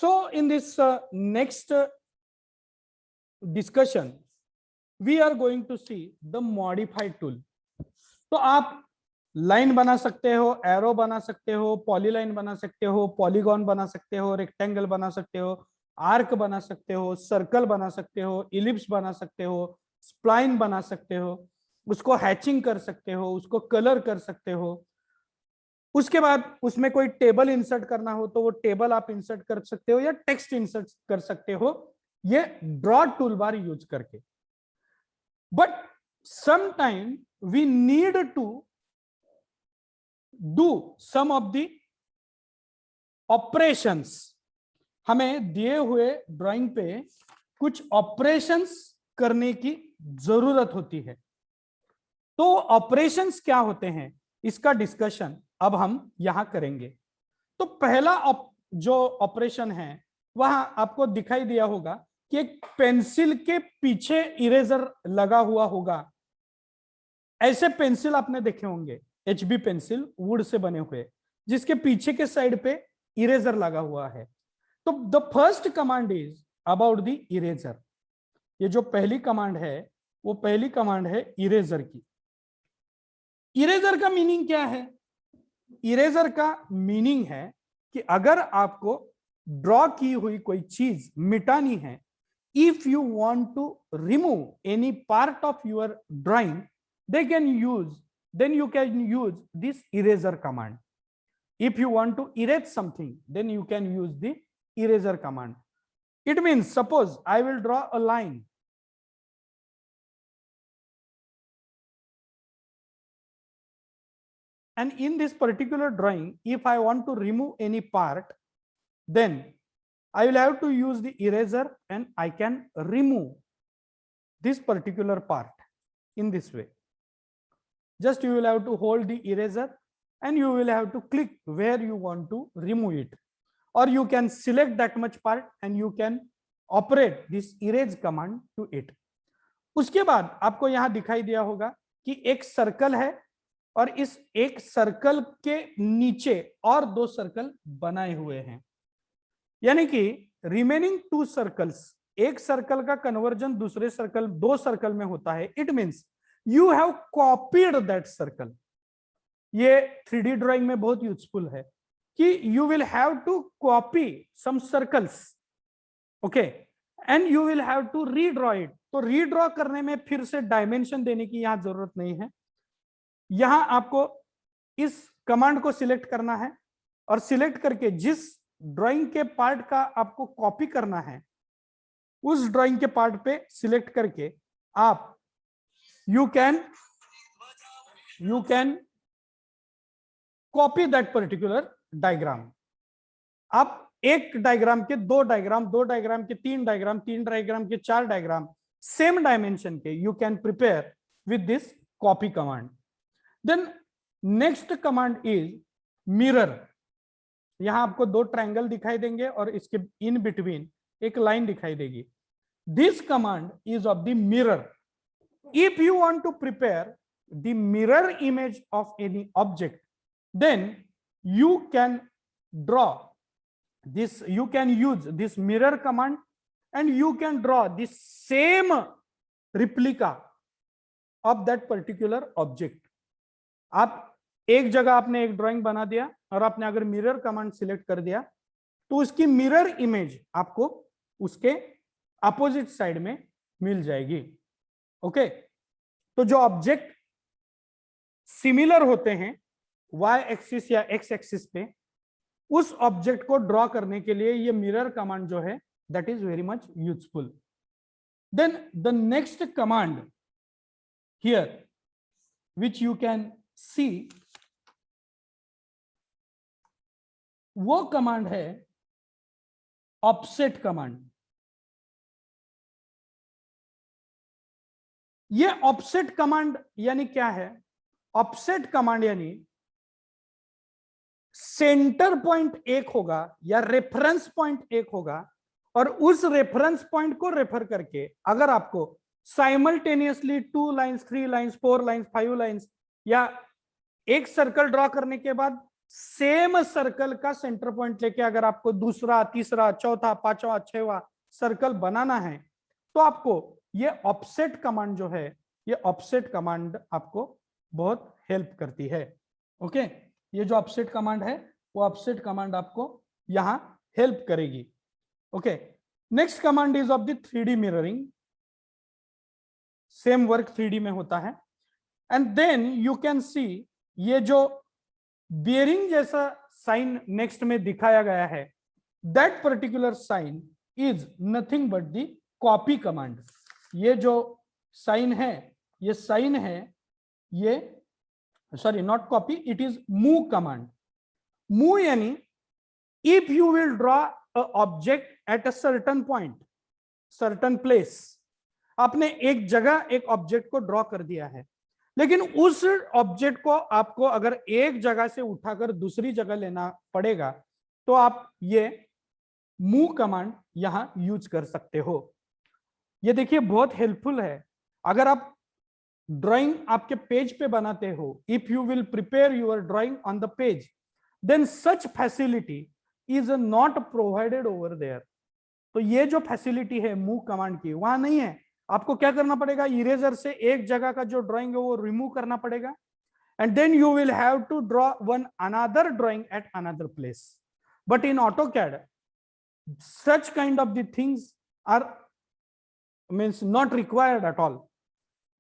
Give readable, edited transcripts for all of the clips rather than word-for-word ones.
So in this next discussion, we are going to see the modified tool. तो आप line बना सकते हो, एरो बना सकते हो, पॉलीलाइन बना सकते हो, पॉलीगॉन बना सकते हो, रेक्टेंगल बना सकते हो, आर्क बना सकते हो, सर्कल बना सकते हो, इलिप्स बना सकते हो, स्प्लाइन बना सकते हो, उसको हैचिंग कर सकते हो, उसको कलर कर सकते हो। उसके बाद उसमें कोई टेबल इंसर्ट करना हो तो वो टेबल आप इंसर्ट कर सकते हो या टेक्स्ट इंसर्ट कर सकते हो, ये ड्रॉ टूल बार यूज करके। But sometime we need to do some of the operations. हमें दिए हुए ड्राइंग पे कुछ ऑपरेशंस करने की जरूरत होती है। तो ऑपरेशंस क्या होते हैं, इसका डिस्कशन अब हम यहां करेंगे। तो पहला जो ऑपरेशन है वहां आपको दिखाई दिया होगा कि एक पेंसिल के पीछे इरेजर लगा हुआ होगा। ऐसे पेंसिल आपने देखे होंगे, एचबी पेंसिल वुड से बने हुए, जिसके पीछे के साइड पे इरेजर लगा हुआ है। तो the first command is about the eraser. ये जो पहली कमांड है वो पहली कमांड है इरेजर की। इरेजर का मीनिंग क्या है? इरेजर का मीनिंग है कि अगर आपको ड्रॉ की हुई कोई चीज मिटानी है, if you want to remove any part of your drawing, then you can use this eraser command. If you want to erase something, then you can use the eraser command. It means, suppose I will draw a line. And in this particular drawing, if I want to remove any part, then I will have to use the eraser and I can remove this particular part in this way. Just you will have to hold the eraser and you will have to click where you want to remove it, or you can select that much part and you can operate this erase command to it. उसके बाद आपको यहां दिखाई दिया होगा कि एक circle है और इस एक सर्कल के नीचे और दो सर्कल बनाए हुए हैं, यानी कि रिमेनिंग टू सर्कल्स, एक सर्कल का कन्वर्जन दूसरे सर्कल, दो सर्कल में होता है। It means you have copied that circle. ये 3D ड्राइंग में बहुत यूजफुल है कि you will have to copy some circles, okay, and you will have to redraw it. तो रीड्रॉ करने में फिर से डायमेंशन देने की यहां जरूरत नहीं है। यहां आपको इस कमांड को सिलेक्ट करना है और सिलेक्ट करके जिस ड्राइंग के पार्ट का आपको कॉपी करना है उस ड्राइंग के पार्ट पे सिलेक्ट करके आप you can copy that particular diagram. आप एक डायग्राम के दो डायग्राम, दो डायग्राम के तीन डायग्राम, तीन डायग्राम के चार डायग्राम सेम डायमेंशन के you can prepare with this copy command. Then next command is mirror. यहां आपको दो ट्रायंगल दिखाई देंगे और इसके इन बिटवीन एक लाइन दिखाई देगी। This command is of the mirror. If you want to prepare the mirror image of any object, then you can draw this, you can use this mirror command and you can draw the same replica of that particular object. आप एक जगह आपने एक drawing बना दिया और आपने अगर मिरर कमांड सिलेक्ट कर दिया तो उसकी मिरर इमेज आपको उसके अपोजिट साइड में मिल जाएगी। ओके, तो जो ऑब्जेक्ट सिमिलर होते हैं वाई एक्सिस या एक्स एक्सिस पे, उस ऑब्जेक्ट को ड्रॉ करने के लिए ये मिरर कमांड जो है that is very much useful. Then the next command here which you can see, वो कमांड है ऑफसेट कमांड. ये ऑफसेट कमांड यानी क्या है? ऑफसेट कमांड यानी सेंटर पॉइंट एक होगा या रेफरेंस पॉइंट एक होगा और उस रेफरेंस पॉइंट को रेफर करके अगर आपको simultaneously 2 lines, 3 lines, 4 lines, 5 lines या एक सर्कल ड्रॉ करने के बाद सेम सर्कल का सेंटर पॉइंट लेके अगर आपको दूसरा, तीसरा, चौथा, पांचवा, छठवां सर्कल बनाना है तो आपको ये ऑफसेट कमांड जो है, ये ऑफसेट कमांड आपको बहुत हेल्प करती है। ओके, ये जो ऑफसेट कमांड है वो ऑफसेट कमांड आपको यहां हेल्प करेगी। Okay, next command is of the 3D mirroring. Same work 3D में होता है। And then you can see ये जो बियरिंग जैसा साइन नेक्स्ट में दिखाया गया है, that particular sign is nothing but the copy command. ये जो साइन है, ये साइन है, ये sorry not copy, it is move command. Move यानी if you will draw a object at a certain point, certain place, आपने एक जगह एक ऑब्जेक्ट को ड्रॉ कर दिया है, लेकिन उस ऑब्जेक्ट को आपको अगर एक जगह से उठाकर दूसरी जगह लेना पड़ेगा तो आप ये मूव कमांड यहां यूज कर सकते हो। ये देखिए बहुत हेल्पफुल है। अगर आप ड्राइंग आपके पेज पे बनाते हो, if you will prepare your drawing on the page, then such facility is not provided over there. तो ये जो फैसिलिटी है मूव कमांड की वहां नहीं है। आपको क्या करना पड़ेगा, इरेजर से एक जगह का जो ड्राइंग है वो रिमूव करना पड़ेगा, and then you will have to draw one another drawing at another place. But in AutoCAD such kind of the things are means not required at all.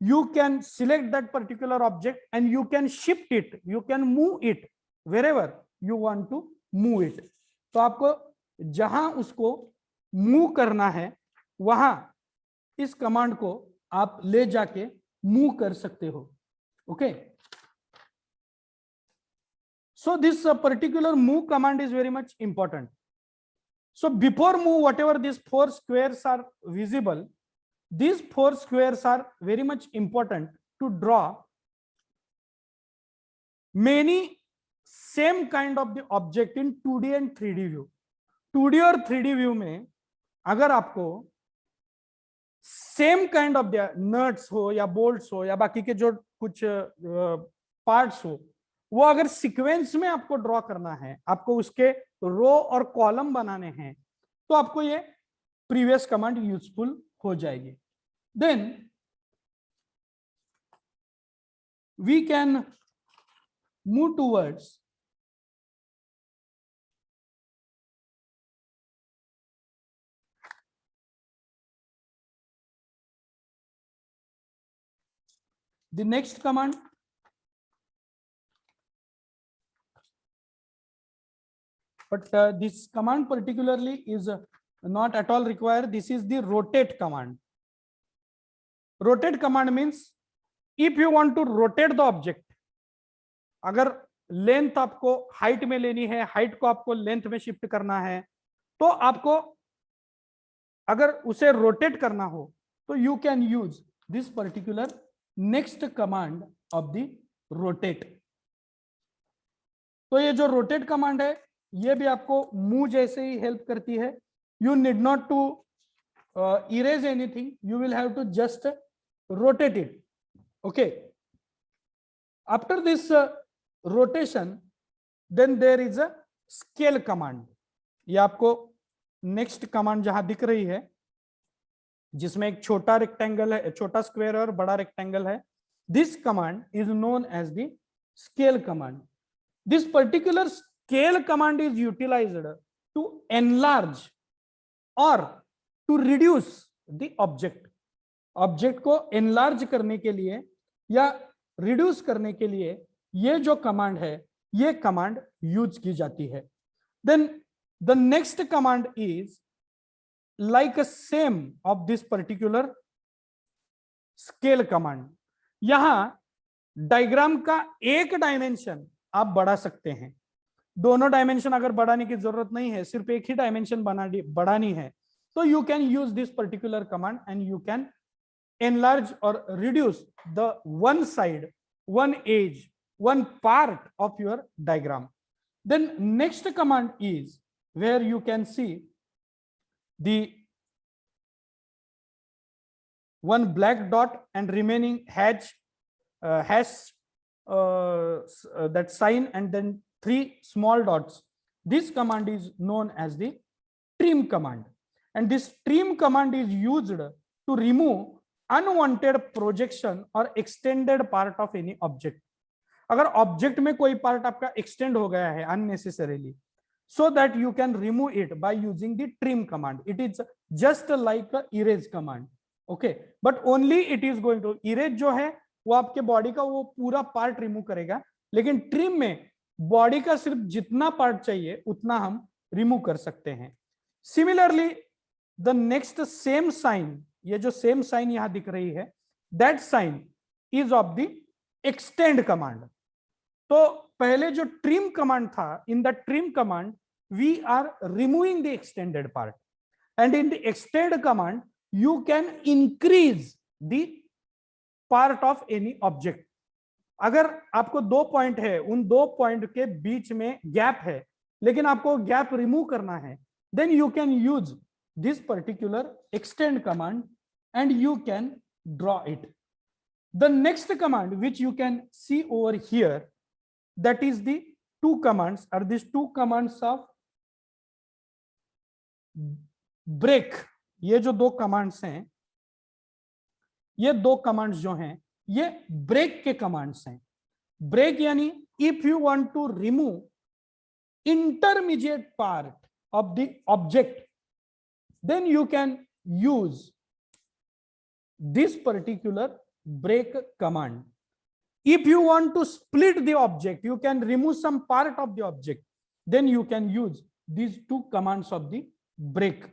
You can select that particular object and you can shift it, you can move it wherever you want to move it. तो आपको जहां उसको move करना है वहां इस command को आप ले जाके मूव कर सकते हो। Okay, so this particular move command is very much important. So before move, whatever these 4 squares are visible, these 4 squares are very much important to draw many same kind of the object in 2D and 3D view. 2D और 3D view में अगर आपको same kind of nuts हो या bolts हो या बाकी के जो कुछ पार्ट्स हो, वो अगर सीक्वेंस में आपको ड्रॉ करना है, आपको उसके रो और कॉलम बनाने हैं, तो आपको ये प्रीवियस कमांड यूजफुल हो जाएगी। Then we can move towards the next command. But this command particularly is not at all required. This is the rotate command. Rotate command means if you want to rotate the object, अगर length आपको height में लेनी है, height को आपको length में shift करना है, तो आपको अगर उसे रोटेट करना हो तो you can use this particular next command of the rotate. तो ये जो रोटेट कमांड है ये भी आपको मूव जैसे ही हेल्प करती है। You need not to erase anything, you will have to just rotate it. Okay, after this rotation then there is a scale command. ये आपको नेक्स्ट कमांड जहां दिख रही है, जिसमें एक छोटा रेक्टेंगल है, छोटा स्क्वायर और बड़ा रेक्टेंगल है, this command is known as the scale command. This particular scale command is utilized to enlarge और to reduce the object. Object को एनलार्ज करने के लिए या रिड्यूस करने के लिए ये जो कमांड है, ये कमांड यूज की जाती है। Then the next command is like a same of this particular scale command. यहां डायग्राम का एक डायमेंशन आप बढ़ा सकते हैं। दोनों डायमेंशन अगर बढ़ाने की जरूरत नहीं है, सिर्फ एक ही डायमेंशन बढ़ानी है, तो you can use this particular command and you can enlarge or reduce the one side, one edge, one part of your diagram. Then next command is where you can see the one black dot and remaining hash that sign and then 3 small dots. This command is known as the trim command, and this trim command is used to remove unwanted projection or extended part of any object. अगर object में कोई part आपका extend हो गया है unnecessarily, so that you can remove it by using the trim command. It is just like a erase command. Okay, but only it is going to erase जो है वो आपके बॉडी का वो पूरा पार्ट रिमूव करेगा, लेकिन ट्रिम में बॉडी का सिर्फ जितना पार्ट चाहिए उतना हम रिमूव कर सकते हैं. Similarly the next same sign, ये जो सेम साइन यहां दिख रही है, that sign is of the extend command. तो पहले जो ट्रिम कमांड था, in the trim command we are removing the extended part, and in the extend command you can increase the part of any object. अगर आपको 2 point है, उन 2 point के बीच में गैप है, लेकिन आपको गैप रिमूव करना है, then you can use this particular extend command and you can draw it. The next command which you can see over here, that is the 2 commands, are these 2 commands of break. ये जो 2 commands हैं, ये 2 commands जो हैं ये break के commands हैं. Break यानी if you want to remove intermediate part of the object, then you can use this particular break command. If you want to split the object, you can remove some part of the object, then you can use these 2 commands of the break.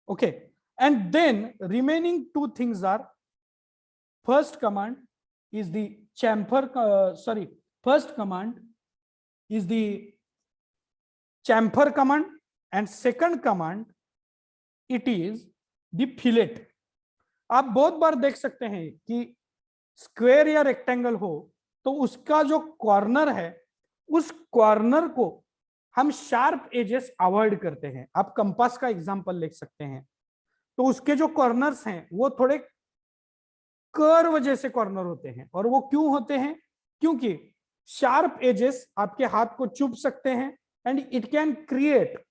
Okay, and then remaining 2 things are, first command is the first command is the chamfer command, and second command it is the fillet. आप बहुत बार देख सकते हैं कि square या rectangle हो तो उसका जो कॉर्नर है, उस कॉर्नर को हम शार्प एजेस अवॉइड करते हैं. आप कंपास का एग्जांपल ले सकते हैं, तो उसके जो कॉर्नर्स हैं वो थोड़े कर्व जैसे कॉर्नर होते हैं. और वो क्यों होते हैं? क्योंकि शार्प एजेस आपके हाथ को चुभ सकते हैं and it can create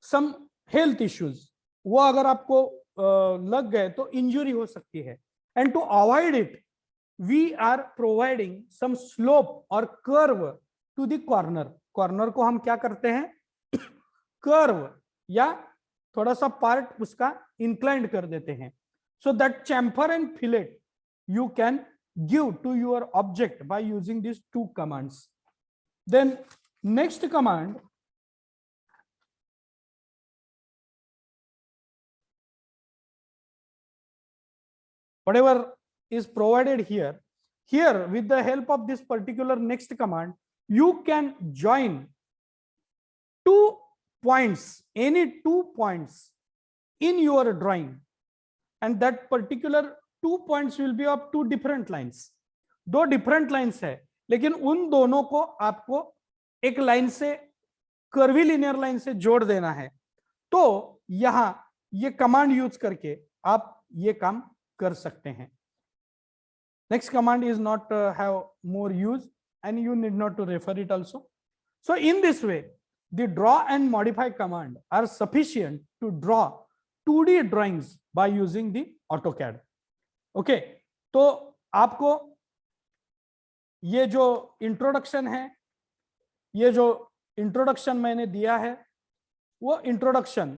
some health issues. वो अगर आपको लग गए तो इंजुरी हो सकती है. And to avoid it we are providing some slope और curve to the corner. Corner को हम क्या करते हैं? कर्व या थोड़ा सा पार्ट उसका इंक्लाइंड कर देते हैं. So that chamfer and fillet you can give to your object by using this 2 commands. Then next command, whatever is provided here with the help of this particular next command, you can join 2 points, any 2 points in your drawing, and that particular 2 points will be of 2 different lines. 2 different lines है, लेकिन उन दोनों को आपको एक line से, curvy linear line से जोड़ देना है. तो यहां ये कमांड यूज करके आप ये काम कर सकते हैं. Next command is not have more use and you need not to refer it also. So in this way the draw and modify command are sufficient to draw 2D drawings by using the AutoCAD. Okay, तो आपको ये जो introduction है, ये जो introduction मैंने दिया है, वो इंट्रोडक्शन